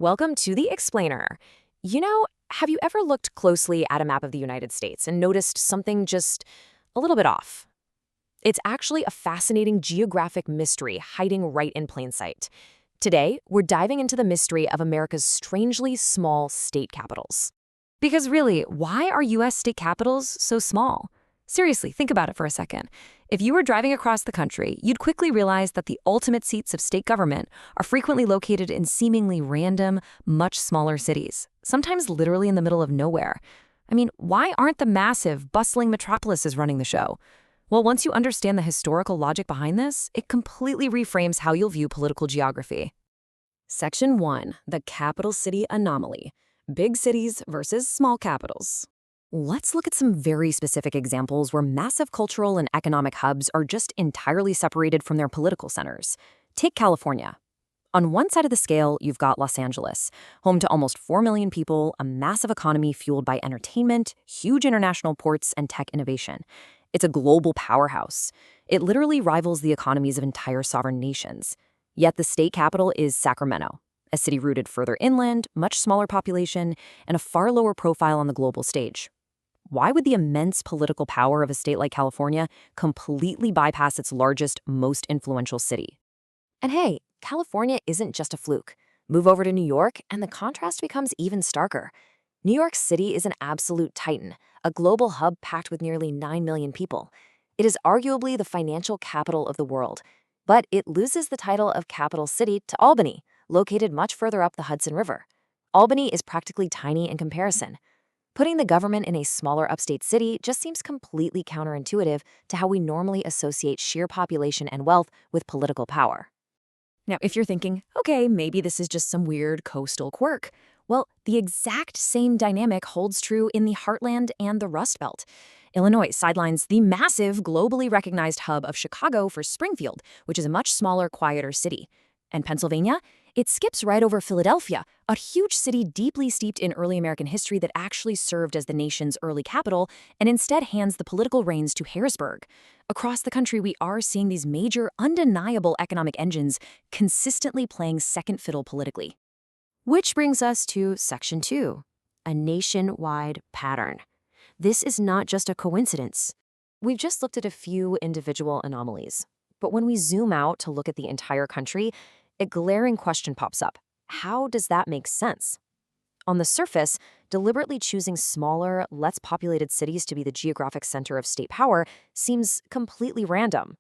Welcome to the Explainer. Have you ever looked closely at a map of the United States and noticed something just a little bit off? It's actually a fascinating geographic mystery hiding right in plain sight. Today, we're diving into the mystery of America's strangely small state capitals. Because really, why are U.S. state capitals so small? Seriously, think about it for a second. If you were driving across the country, you'd quickly realize that the ultimate seats of state government are frequently located in seemingly random, much smaller cities, sometimes literally in the middle of nowhere. I mean, why aren't the massive, bustling metropolises running the show? Well, once you understand the historical logic behind this, it completely reframes how you'll view political geography. Section 1. The Capital City Anomaly. Big cities versus small capitals. Let's look at some very specific examples where massive cultural and economic hubs are just entirely separated from their political centers. Take California. On one side of the scale, you've got Los Angeles, home to almost 4 million people, a massive economy fueled by entertainment, huge international ports, and tech innovation. It's a global powerhouse. It literally rivals the economies of entire sovereign nations. Yet the state capital is Sacramento, a city rooted further inland, much smaller population, and a far lower profile on the global stage. Why would the immense political power of a state like California completely bypass its largest, most influential city? And hey, California isn't just a fluke. Move over to New York, and the contrast becomes even starker. New York City is an absolute titan, a global hub packed with nearly 9 million people. It is arguably the financial capital of the world, but it loses the title of capital city to Albany, located much further up the Hudson River. Albany is practically tiny in comparison. Putting the government in a smaller upstate city just seems completely counterintuitive to how we normally associate sheer population and wealth with political power. Now, if you're thinking, okay, maybe this is just some weird coastal quirk, well, the exact same dynamic holds true in the Heartland and the Rust Belt. Illinois sidelines the massive, globally recognized hub of Chicago for Springfield, which is a much smaller, quieter city. And Pennsylvania? It skips right over Philadelphia, a huge city deeply steeped in early American history that actually served as the nation's early capital and instead hands the political reins to Harrisburg. Across the country, we are seeing these major, undeniable economic engines consistently playing second fiddle politically. Which brings us to Section 2, a nationwide pattern. This is not just a coincidence. We've just looked at a few individual anomalies, but when we zoom out to look at the entire country, a glaring question pops up. How does that make sense? On the surface, deliberately choosing smaller, less populated cities to be the geographic center of state power seems completely random.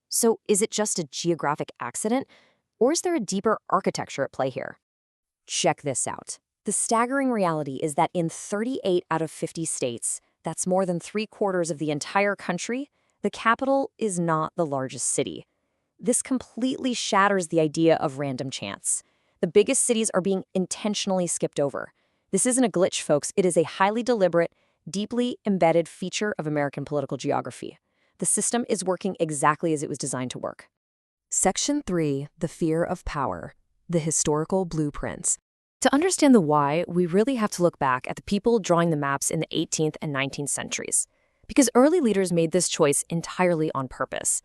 So is it just a geographic accident, or is there a deeper architecture at play here? Check this out. The staggering reality is that in 38 out of 50 states, that's more than 3/4 of the entire country, the capital is not the largest city. This completely shatters the idea of random chance. The biggest cities are being intentionally skipped over. This isn't a glitch, folks. It is a highly deliberate, deeply embedded feature of American political geography. The system is working exactly as it was designed to work. Section 3, the fear of power, the historical blueprints. To understand the why, we really have to look back at the people drawing the maps in the 18th and 19th centuries, because early leaders made this choice entirely on purpose.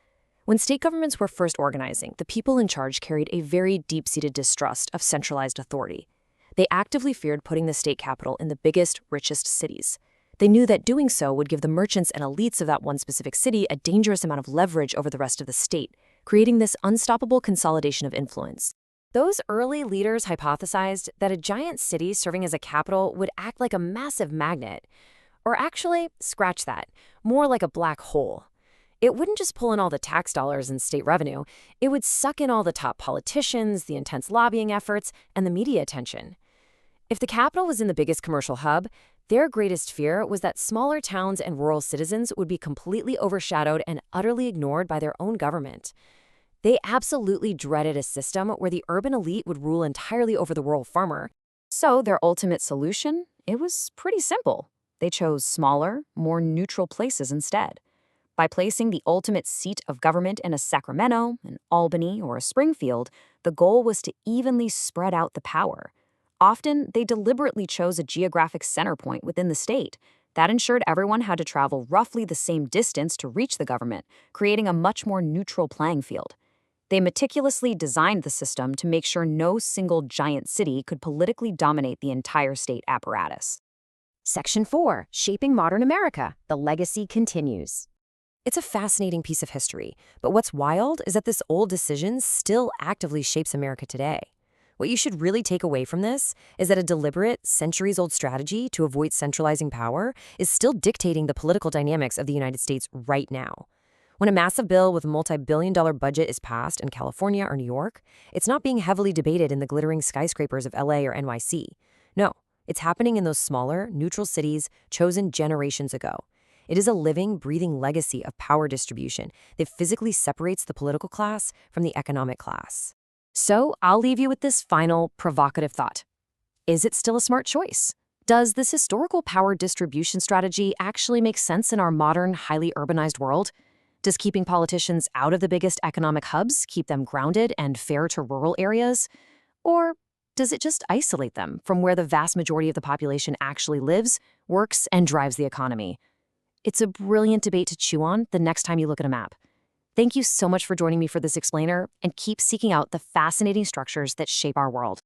When state governments were first organizing, the people in charge carried a very deep-seated distrust of centralized authority. They actively feared putting the state capital in the biggest, richest cities. They knew that doing so would give the merchants and elites of that one specific city a dangerous amount of leverage over the rest of the state, creating this unstoppable consolidation of influence. Those early leaders hypothesized that a giant city serving as a capital would act like a massive magnet. Or actually, scratch that, more like a black hole. It wouldn't just pull in all the tax dollars and state revenue, it would suck in all the top politicians, the intense lobbying efforts, and the media attention. If the capital was in the biggest commercial hub, their greatest fear was that smaller towns and rural citizens would be completely overshadowed and utterly ignored by their own government. They absolutely dreaded a system where the urban elite would rule entirely over the rural farmer. So their ultimate solution? It was pretty simple. They chose smaller, more neutral places instead. By placing the ultimate seat of government in a Sacramento, an Albany, or a Springfield, the goal was to evenly spread out the power. Often, they deliberately chose a geographic center point within the state. That ensured everyone had to travel roughly the same distance to reach the government, creating a much more neutral playing field. They meticulously designed the system to make sure no single giant city could politically dominate the entire state apparatus. Section 4, Shaping Modern America. The legacy continues. It's a fascinating piece of history, but what's wild is that this old decision still actively shapes America today. What you should really take away from this is that a deliberate, centuries-old strategy to avoid centralizing power is still dictating the political dynamics of the United States right now. When a massive bill with a multi-billion-dollar budget is passed in California or New York, it's not being heavily debated in the glittering skyscrapers of LA or NYC. No, it's happening in those smaller, neutral cities chosen generations ago. It is a living, breathing legacy of power distribution that physically separates the political class from the economic class. So I'll leave you with this final, provocative thought. Is it still a smart choice? Does this historical power distribution strategy actually make sense in our modern, highly urbanized world? Does keeping politicians out of the biggest economic hubs keep them grounded and fair to rural areas? Or does it just isolate them from where the vast majority of the population actually lives, works, and drives the economy? It's a brilliant debate to chew on the next time you look at a map. Thank you so much for joining me for this explainer, and keep seeking out the fascinating structures that shape our world.